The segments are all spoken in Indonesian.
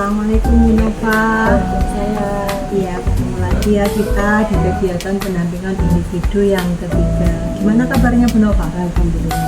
Assalamualaikum Nova. Saya Iya, ketemu lagi ya kita di kegiatan pendampingan individu yang ketiga. Gimana kabarnya Bu Nova? alhamdulillah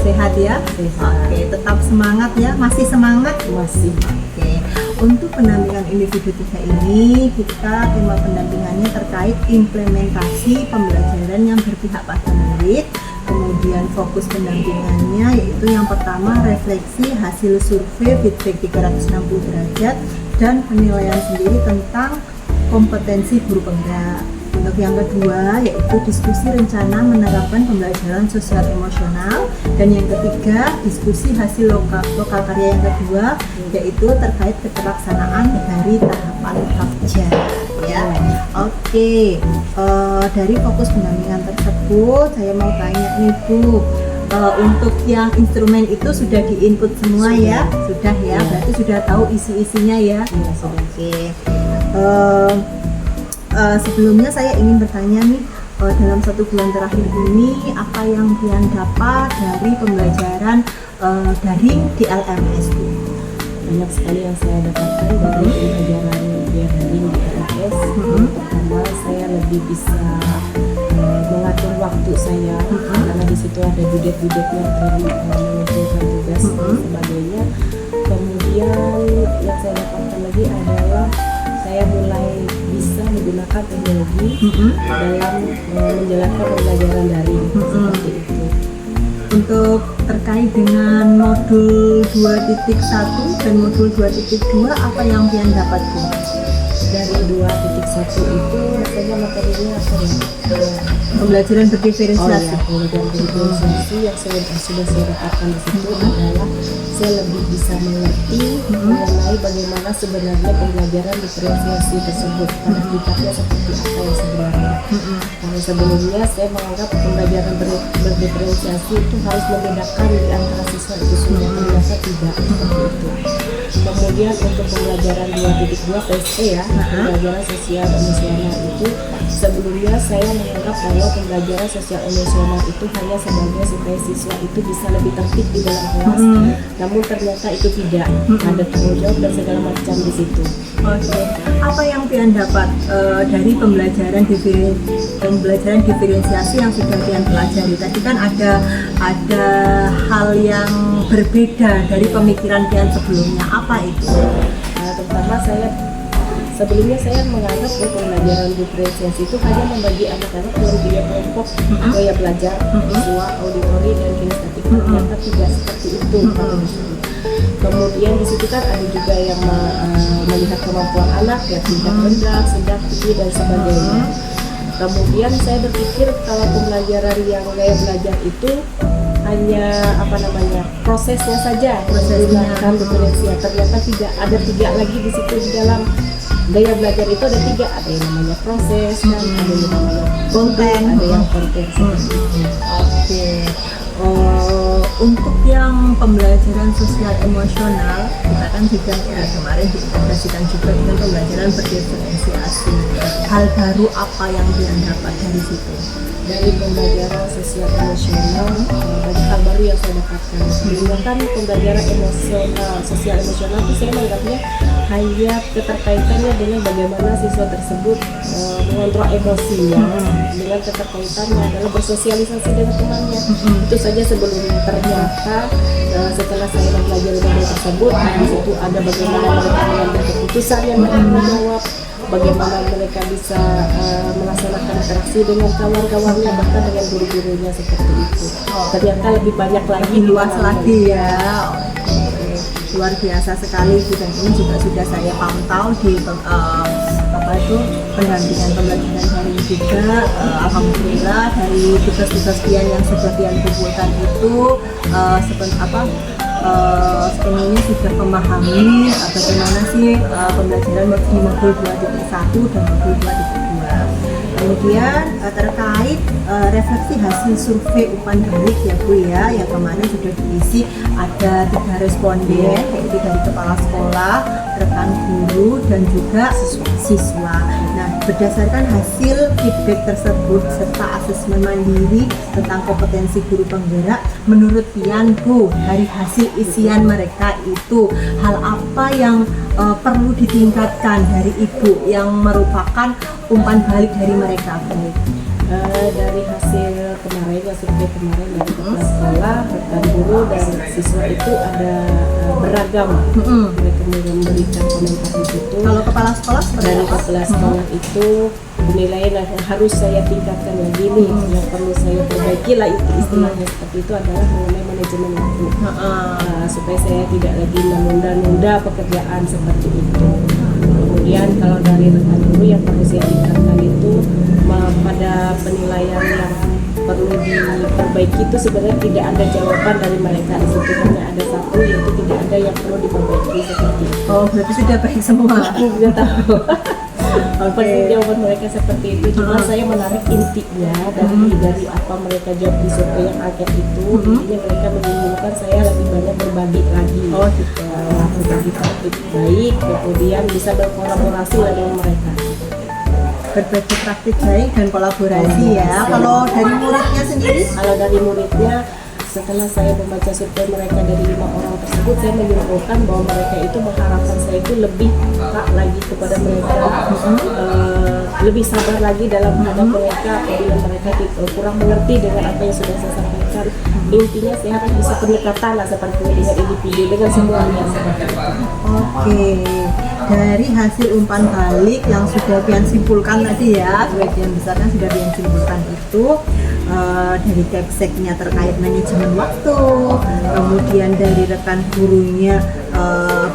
Sehat ya? sehat. Oke, tetap semangat ya. Masih semangat? Masih Oke. Untuk pendampingan individu tiga ini, kita tema pendampingannya terkait implementasi pembelajaran yang berpihak pada murid. Kemudian fokus pendampingannya yaitu yang pertama refleksi hasil survei feedback 360 derajat dan penilaian sendiri tentang kompetensi guru penggerak. Untuk yang kedua yaitu diskusi rencana menerapkan pembelajaran sosial emosional, dan yang ketiga diskusi hasil lokal karya yang kedua yaitu terkait keterlaksanaan dari tahapan kerja ya. Oke, dari fokus pendampingan tersebut saya mau tanya nih Bu, untuk yang instrumen itu sudah di-input semua ya? Sudah ya, berarti sudah tahu isi-isinya ya? Iya, sudah. Oke. Sebelumnya saya ingin bertanya nih, dalam 1 bulan terakhir ini apa yang kalian dapat dari pembelajaran daring di LMS Bu? Banyak sekali yang saya dapatkan dari pembelajaran daring di LMS. Pertama, saya lebih bisa mengatur waktu saya karena di situ ada budget-budgetnya dari mengumpulkan tugas dan sebagainya. Kemudian yang saya dapatkan lagi adalah saya mulai bisa menggunakan teknologi dalam menjalankan pembelajaran daring seperti itu. Untuk terkait dengan modul 2.1 dan modul 2.2 apa yang kalian dapat Bu? Dari 2.1 itu rasanya materinya apa ya? Pembelajaran berdiferensiasi. Pembelajaran berdiferensiasi yang sudah saya dapatkan di situ adalah saya lebih bisa mengerti mengenai bagaimana sebenarnya pembelajaran diferensiasi tersebut, pada hakikatnya seperti apa yang sebenarnya. Karena sebelumnya saya menganggap pembelajaran berdiferensiasi itu harus membedakan di antara siswa itu semua, ternyata tidak seperti itu. Kemudian untuk pembelajaran 2.2 PSE ya, pembelajaran sosial emosional itu sebelumnya saya menganggap bahwa pembelajaran sosial emosional itu hanya sebagai supaya siswa itu bisa lebih tertib di dalam kelas, namun ternyata itu tidak, ada tanggung jawab dan segala macam di situ. Oke. Apa yang kalian dapat dari pembelajaran diferensiasi yang sudah kalian pelajari? Tadi kan ada hal yang berbeda dari pemikiran kalian sebelumnya. Apa itu? Terutama sebelumnya saya menganggap pembelajaran diferensiasi itu hanya membagi anak-anak melalui 3 kelompok gaya belajar, visual, auditori, dan kinestetik. Ternyata tidak seperti itu. Kemudian di situ kan ada juga yang melihat kemampuan anak ya, tingkat rendah, sedang, tinggi, dan sebagainya. Kemudian saya berpikir kalau pembelajaran yang gaya belajar itu hanya prosesnya saja menggunakan diferensial. Ternyata tidak, ada 3 lagi di situ. Di dalam gaya belajar itu ada 3, ada yang namanya proses, ada yang namanya konten, ada yang konten seperti itu. Oke. Untuk yang pembelajaran sosial emosional, kita kan juga kemarin diintegrasikan juga dengan pembelajaran berdiferensiasi. Hal baru apa yang kalian dapat dari situ? Dari pembelajaran sosial emosional, banyak hal baru yang saya dapatkan. Sebelumnya kan pembelajaran sosial emosional itu saya menganggapnya hanya keterkaitannya dengan bagaimana siswa tersebut mengontrol emosinya, dengan keterkaitannya adalah bersosialisasi dengan temannya. Itu saja sebelumnya. Ternyata setelah saya mempelajari modul tersebut, di situ ada bagaimana mereka mengambil keputusan yang bertanggung jawab, bagaimana mereka bisa melaksanakan interaksi dengan kawan-kawannya, bahkan dengan guru-gurunya seperti itu. Ternyata lebih banyak lagi, luas lagi ya. Luar biasa sekali Bu, dan ini juga sudah saya pantau di pendampingan pembelajaran daring juga. Alhamdulillah dari tugas-tugas kalian yang sudah kalian kumpulkan itu sepenuhnya sudah memahami bagaimana sih pembelajaran di modul 2.1 dan modul 2.2. Kemudian terkait refleksi hasil survei UPAN Daring ya Bu ya, yang kemarin sudah diisi, ada 3 responden yaitu dari kepala sekolah, rekan guru dan juga siswa. Nah, berdasarkan hasil feedback tersebut serta asesmen mandiri tentang kompetensi guru penggerak, menurut Pian Bu, dari hasil isian mereka itu hal apa yang perlu ditingkatkan dari Ibu yang merupakan umpan balik dari mereka, Bu? Dari hasil kemarin, survei kemarin dari kepala sekolah, rekan guru dan siswa itu ada beragam. Mereka memberikan komentar di situ. Kalau kepala sekolah dari kepala sekolah itu penilaian yang harus saya tingkatkan lagi nih, yang perlu saya perbaiki lah istilahnya seperti itu adalah mengenai manajemen waktu. Supaya saya tidak lagi menunda-nunda pekerjaan seperti itu. Kemudian kalau dari rekan guru yang perlu saya tingkatkan itu pada penilaian yang perlu diperbaiki itu sebenarnya tidak ada jawaban dari mereka, itu hanya ada satu, yaitu tidak ada yang perlu diperbaiki seperti itu. Oh, berarti sudah baik semua. Tidak tahu. Pasti jawaban mereka seperti itu. Cuma saya menarik intinya dari apa mereka jawab di survei yang angket itu. Intinya mereka menginginkan saya lebih banyak berbagi lagi. Berbagi praktik baik, kemudian bisa berkolaborasi lagi dengan mereka. Berbagi praktik baik dan kolaborasi ya. Kalau dari muridnya sendiri? Kalau dari muridnya, setelah saya membaca survei mereka dari 5 orang tersebut, saya menyimpulkan bahwa mereka itu mengharapkan saya itu lebih peka lagi kepada mereka, lebih sabar lagi dalam menghadap mereka apabila mereka kurang mengerti dengan apa yang sudah saya sampaikan. Intinya saya harus bisa pendekatan lah seperti dengan individu dengan semuanya seperti itu. Oke, dari hasil umpan balik yang sudah Pian simpulkan tadi ya, sebagian besarnya sudah Pian simpulkan itu dari Kepseknya terkait manajemen waktu, kemudian dari rekan gurunya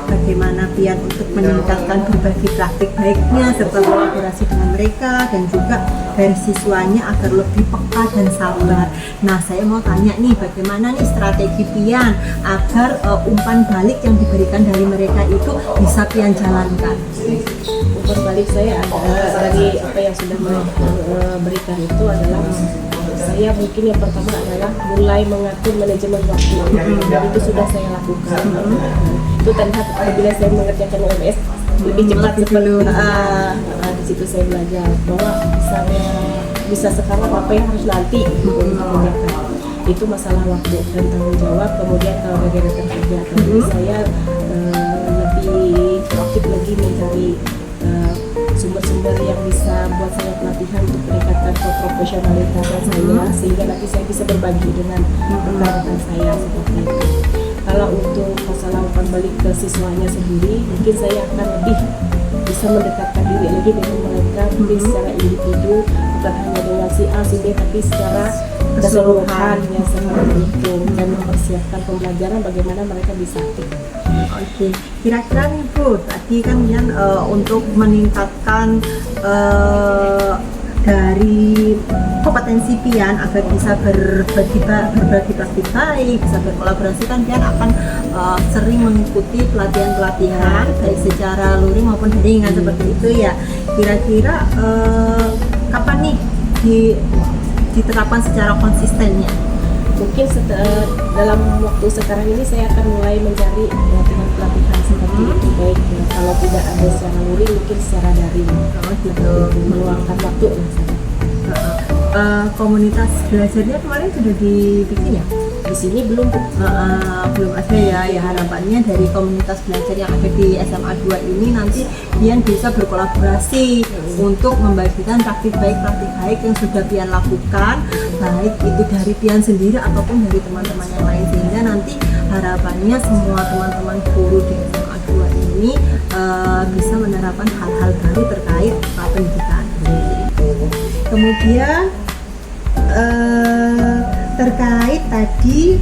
bagaimana Pian untuk meningkatkan berbagi praktik baiknya serta kolaborasi dengan mereka, dan juga dari siswanya agar lebih peka dan sabar. Nah, saya mau tanya nih, bagaimana nih strategi Pian agar umpan balik yang diberikan dari mereka itu bisa Pian jalankan? Umpan balik saya dari apa yang sudah mereka berikan itu adalah saya mungkin yang pertama adalah mulai mengatur manajemen waktu. Itu sudah saya lakukan. Itu terlihat apabila saya mengerjakan UMS lebih cepat sebelum di situ saya belajar bahwa bisa sekarang apa yang harus nanti dikerjakan. Itu masalah waktu dan tanggung jawab. Kemudian kalau dari rekan kerja, saya lebih aktif lagi mencari sumber-sumber yang bisa buat saya pelatihan untuk meningkatkan profesionalitasan saya, sehingga nanti saya bisa berbagi dengan rekan-rekan saya seperti itu. Kalau untuk masalah umpan balik ke siswanya sendiri, mungkin saya akan lebih bisa mendekatkan diri lagi dengan mereka, mungkin secara individu, bukan hanya dengan si A, si B, tapi secara keseluruhan ya seperti itu, dan mempersiapkan pembelajaran bagaimana mereka bisa aktif. Oke, kira-kira nih Bu, tadi kan Pian untuk meningkatkan dari kompetensi Pian agar bisa berbagi praktik baik, bisa berkolaborasi, kan Pian akan sering mengikuti pelatihan-pelatihan baik secara luring maupun daringan seperti itu ya. Kira-kira kapan nih diterapkan secara konsistennya? Mungkin dalam waktu sekarang ini saya akan mulai mencari pelatihan seperti itu, baik ya, kalau tidak ada secara luring mungkin secara daring. Gitu. Meluangkan waktu lah saya. Komunitas belajarnya kemarin sudah dibikin ya? Di sini belum Belum ada ya. Ya harapannya dari komunitas belajar yang ada di SMA 2 ini nanti Pian bisa berkolaborasi untuk membagikan praktik baik yang sudah Pian lakukan, baik itu dari Pian sendiri ataupun dari teman-teman yang lain, sehingga nanti harapannya semua teman-teman guru di SMA 2 ini bisa menerapkan hal-hal baru terkait pendidikan. Kemudian terkait tadi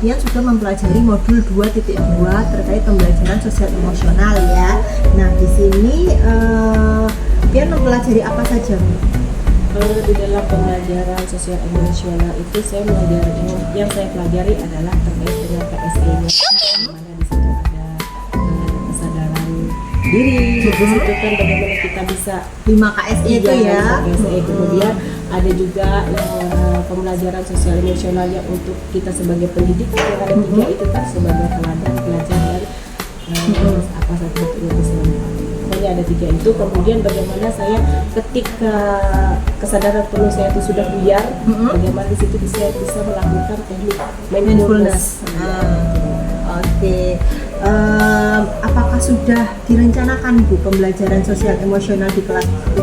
Pian sudah mempelajari modul 2.2 terkait pembelajaran sosial emosional ya. Nah, di sini Pian mempelajari apa saja? Kalau di dalam pembelajaran sosial emosional itu saya mempelajari, yang saya pelajari adalah terkait dengan KSE-nya, di mana di situ ada kesadaran diri. Di situ kan bagaimana kita bisa 5 KSE itu ya. KSE. Kemudian ada juga pembelajaran sosial emosional yang untuk kita sebagai pendidik yang ada 3 itu kan sebagai teladan, pelajar, dan apa satu itu pokoknya ada 3 itu. Kemudian bagaimana saya ketika kesadaran penuh saya itu sudah buyar, bagaimana di situ bisa melakukan teknik mindfulness. Oke. Apakah sudah direncanakan Bu pembelajaran sosial emosional di kelas itu?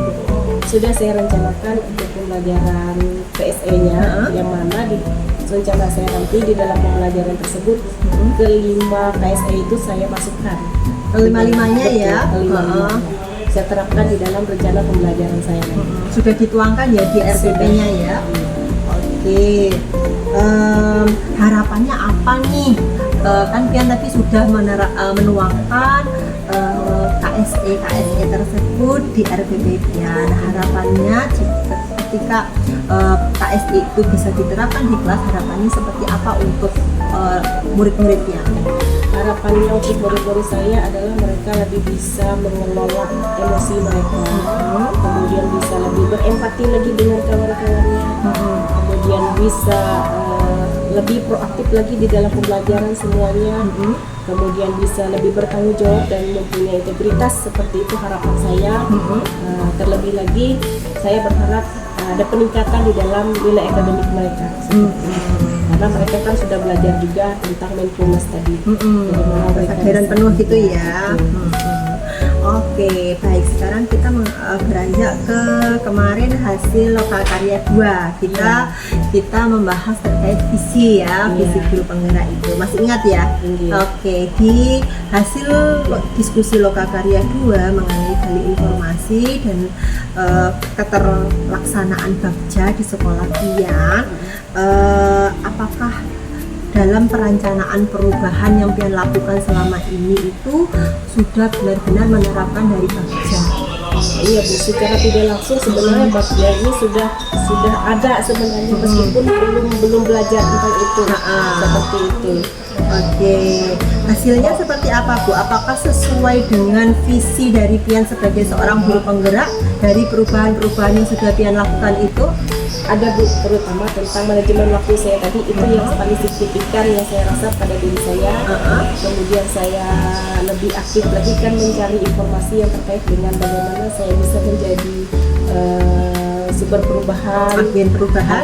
Sudah saya rencanakan untuk pembelajaran PSE-nya, yang mana di rencana saya nanti di dalam pembelajaran tersebut kelima PSE itu saya masukkan. Kelima-limanya ya? Saya terapkan di dalam rencana pembelajaran saya nanti. Sudah dituangkan ya di RPP-nya ya? Oke. Harapannya apa nih? Kan Pian tadi sudah menuangkan KSE tersebut di RPP Pian. Harapannya ketika KSE itu bisa diterapkan di kelas, harapannya seperti apa untuk murid-murid Pian? Harapannya untuk murid-murid saya adalah mereka lebih bisa mengelola emosi mereka, kemudian bisa lebih berempati lagi dengan kawan-kawannya, kemudian bisa lebih proaktif lagi di dalam pembelajaran semuanya, kemudian bisa lebih bertanggung jawab dan mempunyai integritas, seperti itu harapan saya. Terlebih lagi saya berharap ada peningkatan di dalam nilai akademik mereka, karena mereka kan sudah belajar juga tentang mindfulness tadi, bagaimana mereka kesadaran penuh gitu ya. Oke, baik, sekarang kita beranjak ke kemarin hasil lokal karya 2. Kita membahas terkait visi ya, visi guru penggerak itu. Masih ingat ya? Oke, di hasil diskusi lokal karya 2 mengenai gali informasi dan keterlaksanaan Bagja di sekolah Pian, apakah dalam perencanaan perubahan yang Pian lakukan selama ini itu sudah benar-benar menerapkan dari Bagja? Iya Bu, secara tidak langsung sebenarnya Bagja ini sudah ada sebenarnya, meskipun belum belajar tentang itu, seperti itu. Oke, hasilnya seperti apa Bu? Apakah sesuai dengan visi dari Pian sebagai seorang guru penggerak dari perubahan-perubahan yang sudah Pian lakukan itu? Ada Bu, terutama tentang manajemen waktu saya tadi, itu yang paling signifikan yang saya rasa pada diri saya. Kemudian saya lebih aktif lagi kan mencari informasi yang terkait dengan bagaimana saya bisa menjadi sumber perubahan, agen perubahan,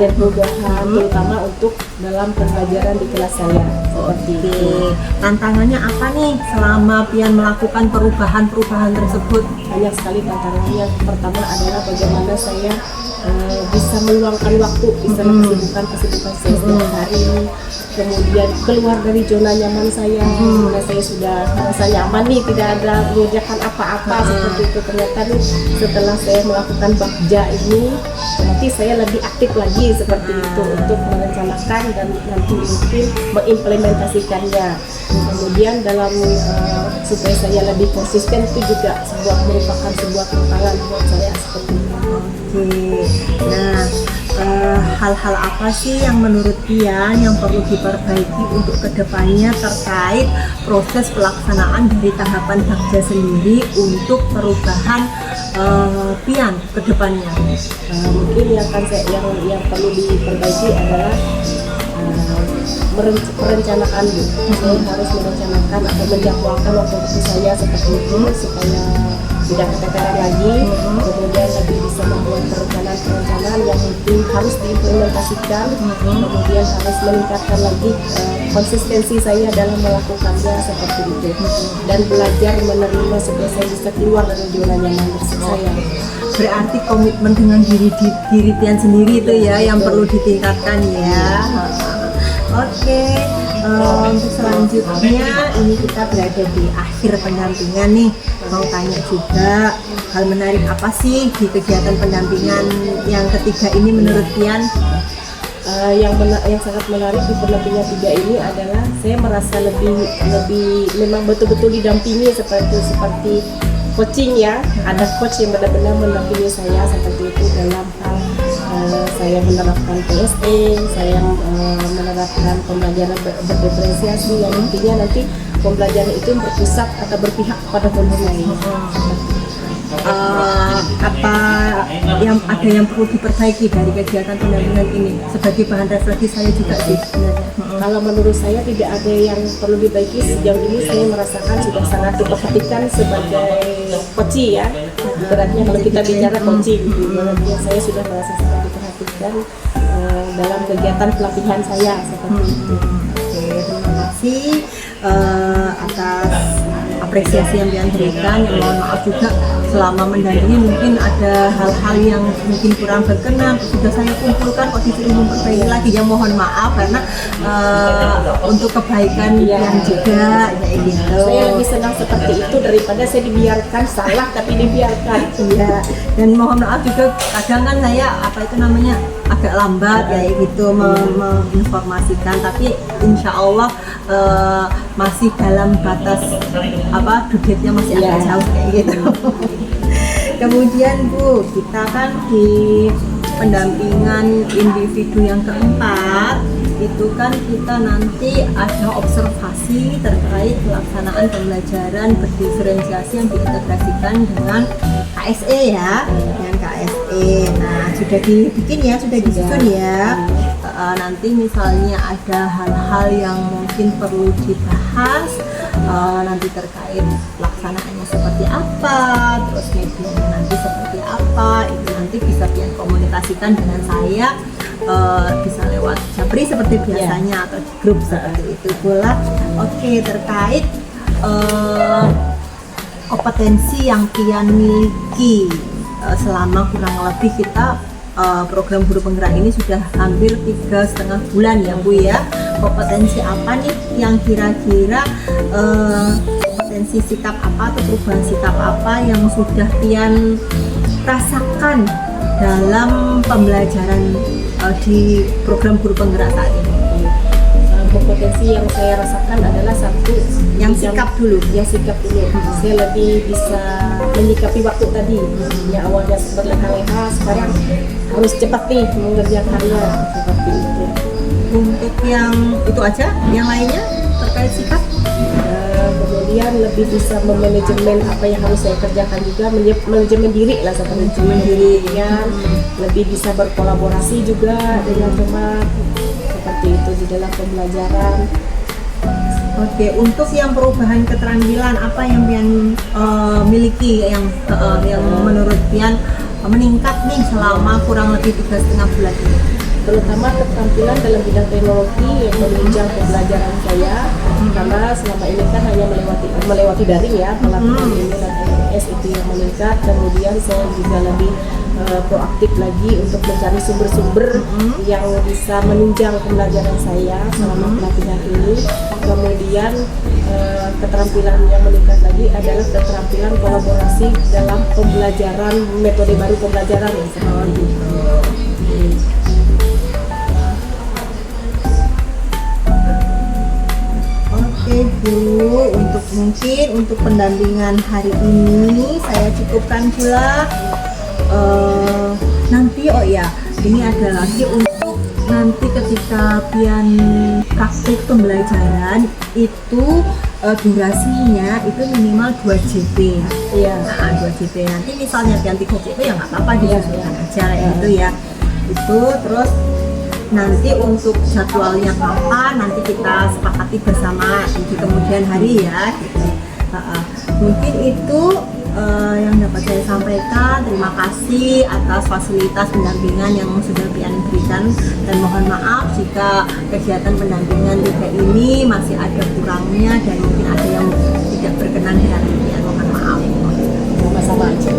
terutama untuk dalam pembelajaran di kelas saya. Seperti itu. Tantangannya apa nih selama Pian melakukan perubahan-perubahan tersebut? Banyak sekali tantangannya. Pertama adalah bagaimana saya bisa meluangkan waktu di sana kesibukan saya setiap hari, kemudian keluar dari zona nyaman saya, karena saya sudah merasa nyaman nih, tidak ada mengerjakan apa-apa seperti itu. Ternyata nih setelah saya melakukan Bagja ini, nanti saya lebih aktif lagi seperti itu untuk merencanakan dan nanti mungkin mengimplementasikannya. Kemudian dalam supaya saya lebih konsisten itu juga merupakan sebuah tantangan buat saya seperti itu. Oke, nah hal-hal apa sih yang menurut Pian yang perlu diperbaiki untuk kedepannya terkait proses pelaksanaan dari tahapan Bagja sendiri untuk perubahan Pian kedepannya? Mungkin yang perlu diperbaiki adalah merencanakan Bu. Saya harus merencanakan atau menjadwalkan waktu saya seperti itu supaya tidak keteteran lagi, kemudian lebih bisa membuat perencanaan yang mungkin harus diimplementasikan, kemudian harus meningkatkan lagi konsistensi saya dalam melakukannya seperti itu, dan belajar menerima supaya saya bisa keluar dari zona nyaman saya. Berarti komitmen dengan diri Pian sendiri itu ya yang perlu ditingkatkan ya. Oke, untuk selanjutnya ini kita berada di akhir pendampingan nih. Mau tanya juga, hal menarik apa sih di kegiatan pendampingan yang ketiga ini menurut Pian? Yang sangat menarik di pendampingan 3 ini adalah saya merasa lebih memang betul-betul didampingi seperti coaching ya. Ada coach yang benar-benar mendampingi saya seperti itu dalam hal saya menerapkan PSE, saya menerapkan pembelajaran berdiferensiasi yang intinya nanti pembelajaran itu berpusat atau berpihak pada kondisi lain. apa yang ada yang perlu diperbaiki dari kegiatan pendampingan ini sebagai bahan refleksi saya juga sih sebenarnya. Kalau menurut saya tidak ada yang perlu dibaiki. Sejauh ini saya merasakan sudah sangat diperhatikan sebagai coach ya. Beratnya kalau kita bicara coaching, berarti saya sudah merasa sangat diperhatikan dalam kegiatan pelatihan saya seperti itu. Oke, terima kasih atas apresiasi yang diberikan. Mohon maaf juga selama mendampingi mungkin ada hal-hal yang mungkin kurang berkenan, sudah saya kumpulkan kok disuruh memperbaiki lagi, ya mohon maaf karena untuk kebaikan yang juga kayak gitu. Saya lebih senang seperti itu daripada saya dibiarkan salah tapi dibiarkan. Iya, dan mohon maaf juga kadang kan saya apa itu namanya agak lambat ya gitu menginformasikan, tapi insya Allah masih dalam batas apa budgetnya masih agak jauh kayak gitu. Kemudian Bu, kita kan di pendampingan individu yang keempat itu kan kita nanti ada observasi terkait pelaksanaan pembelajaran berdiferensiasi yang diintegrasikan dengan KSE ya, dengan KSE. Nah, sudah dibikin ya, sudah disusun ya. Nanti misalnya ada hal-hal yang mungkin perlu dibahas nanti terkait pelaksanaannya seperti apa, terus medianya nanti seperti apa, itu nanti bisa kalian komunikasikan dengan saya, bisa lewat Japri seperti biasanya atau di grup seperti itu pula. Oke, terkait kompetensi yang Pian miliki selama kurang lebih kita program guru penggerak ini sudah hampir 3,5 bulan ya Bu ya. Kompetensi apa nih yang kira-kira kompetensi sikap apa atau perubahan sikap apa yang sudah Pian rasakan dalam pembelajaran di program guru penggerak saat ini? Kompetensi yang saya rasakan adalah satu yang sikap dulu. Ya, sikap dulu. Saya lebih bisa menyikapi waktu tadi. Ya, awalnya berleha-leha, sekarang harus cepat nih mengerjakannya seperti itu. Untuk yang itu aja, yang lainnya terkait sikap? Kemudian lebih bisa memanajemen apa yang harus saya kerjakan juga, manajemen diri lah seperti itu. Kemudian lebih bisa berkolaborasi juga dengan teman seperti itu di dalam pembelajaran. Oke, untuk yang perubahan keterampilan apa yang Pian miliki yang menurut Pian meningkat nih selama kurang lebih 3,5 bulan ini? Terutama keterampilan dalam bidang teknologi yang menunjang pembelajaran saya, karena selama ini kan hanya melewati daring ya, pelatihan ini dan MMS itu yang meningkat. Kemudian saya juga lebih proaktif lagi untuk mencari sumber-sumber yang bisa menunjang pembelajaran saya selama pelatihan ini. Kemudian keterampilan yang meningkat lagi adalah keterampilan kolaborasi dalam pembelajaran, metode baru pembelajaran ya, seperti itu. Oke Bu, untuk pendampingan hari ini saya cukupkan pula. Nanti oh ya, ini ada lagi untuk nanti ketika Pian praktik pembelajaran itu durasinya itu minimal 2 JP. Iya. Nah, 2 JP. Nanti misalnya Pian 3 JP ya nggak apa-apa, disesuaikan aja gitu ya. Itu terus nanti untuk jadwalnya kapan nanti kita sepakati bersama di kemudian hari ya gitu. Mungkin itu yang dapat saya sampaikan. Terima kasih atas fasilitas pendampingan yang sudah Pian berikan, dan mohon maaf jika kegiatan pendampingan juga ini masih ada kurangnya dan mungkin ada yang tidak berkenan di hati Pian, mohon maaf. Sama-sama aja.